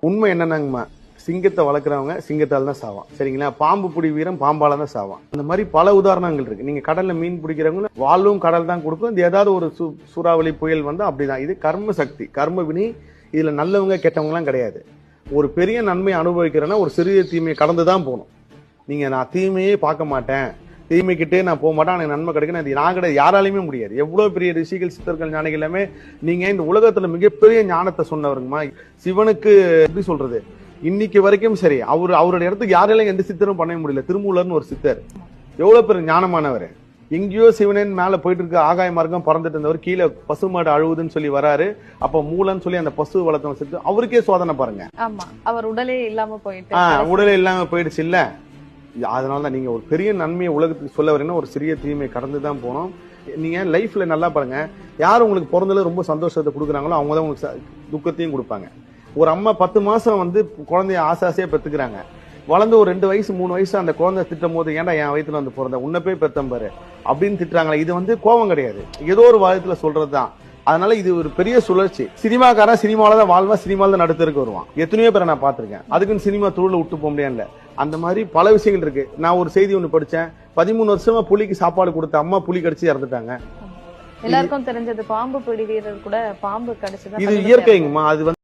உண்மை என்னன்னாங்கம்மா, சிங்கத்தை வளர்க்குறவங்க சிங்கத்தால் தான் சாவான். சரிங்களா? பாம்பு பிடி வீரன் பாம்பால தான் சாவான். அந்த மாதிரி பல உதாரணங்கள் இருக்கு. நீங்க கடல்ல மீன் பிடிக்கிறவங்க வாழ்வும் கடல் தான் கொடுக்கும். இந்த ஏதாவது ஒரு சூறாவளி புயல் வந்து அப்படிதான். இது கர்ம சக்தி, கர்ம வினி. இதுல நல்லவங்க கெட்டவங்க எல்லாம் கிடையாது. ஒரு பெரிய நன்மை அனுபவிக்கிறேன்னா ஒரு சிறிய தீமையை கடந்து தான் போகணும். நீங்க நான் தீமையே பார்க்க மாட்டேன், தீமைக்கிட்டே நான் போக மாட்டேன், எனக்கு நன்மை கிடைக்கும், நான் கிடையாது, யாராலையுமே முடியாது. எவ்வளவு பெரிய ரிஷிகள் சித்தர்கள் ஞானிகள் எல்லாமே நீங்க இந்த உலகத்துல மிகப்பெரிய ஞானத்தை சொன்னவருங்கம்மா. சிவனுக்கு எப்படி சொல்றது, இன்னைக்கு வரைக்கும் சரி அவருடைய இடத்துக்கு யாராலையும் எந்த சித்தரும் பண்ண முடியல. திருமூலர்னு ஒரு சித்தர் எவ்வளவு பெரிய ஞானமானவர். எங்கேயோ சிவனேன் மேல போயிட்டு இருக்க ஆகாய மார்க்கம் பறந்துட்டு இருந்தவர் கீழே பசுமாடு அழுவுதுன்னு சொல்லி வராரு. அப்ப மூலன்னு சொல்லி அந்த பசு வளர்த்தவன் சித்து அவருக்கே சோதனை பாருங்க. ஆமா, அவர் உடலே இல்லாம போயிட்டு உடலே இல்லாம போயிடுச்சு இல்ல. அதனாலதான் நீங்க ஒரு பெரிய நன்மையை உலகத்துக்கு சொல்ல வரீங்கன்னா ஒரு சிறிய தீமையை கடந்து தான் போனோம். நீங்க லைஃப்ல நல்லா பாருங்க, யார் உங்களுக்கு பிறந்ததுல ரொம்ப சந்தோஷத்தை கொடுக்குறாங்களோ அவங்க தான் உங்களுக்கு துக்கத்தையும் கொடுப்பாங்க. ஒரு அம்மா 10 மாசம் வந்து குழந்தைய ஆசாசியா பெத்துக்கிறாங்க. வளர்ந்து ஒரு 2 வயசு 3 வயசு அந்த குழந்தை திட்டும் போது, ஏன்டா என் வயிற்றுல வந்து பிறந்த உன்னை போய் பெத்தம்பாரு அப்படின்னு திட்டுறாங்களே. இது வந்து கோபம் கிடையாது, ஏதோ ஒரு வாதத்துல சொல்றதுதான். அதனால இது ஒரு பெரிய சுழற்சி. சினிமாக்காரன் சினிமாவில தான் வாழ்வா, சினிமாவில தான் நடுத்தருக்கு வருவான். எத்தனையோ பேரை நான் பாத்திருக்கேன். அதுக்குன்னு சினிமா துருள விட்டு போக முடியாது. அந்த மாதிரி பல விஷயங்கள் இருக்கு. நான் ஒரு செய்தி ஒண்ணு படிச்சேன், 13 வருஷமா புலிக்கு சாப்பாடு கொடுத்த அம்மா புலி கடிச்சு இறந்துட்டாங்க. எல்லாருக்கும் தெரிஞ்சது பாம்பு பிடி வீரர் கூட பாம்பு கடிச்சுதான். இது இயற்கைங்கம்மா. அது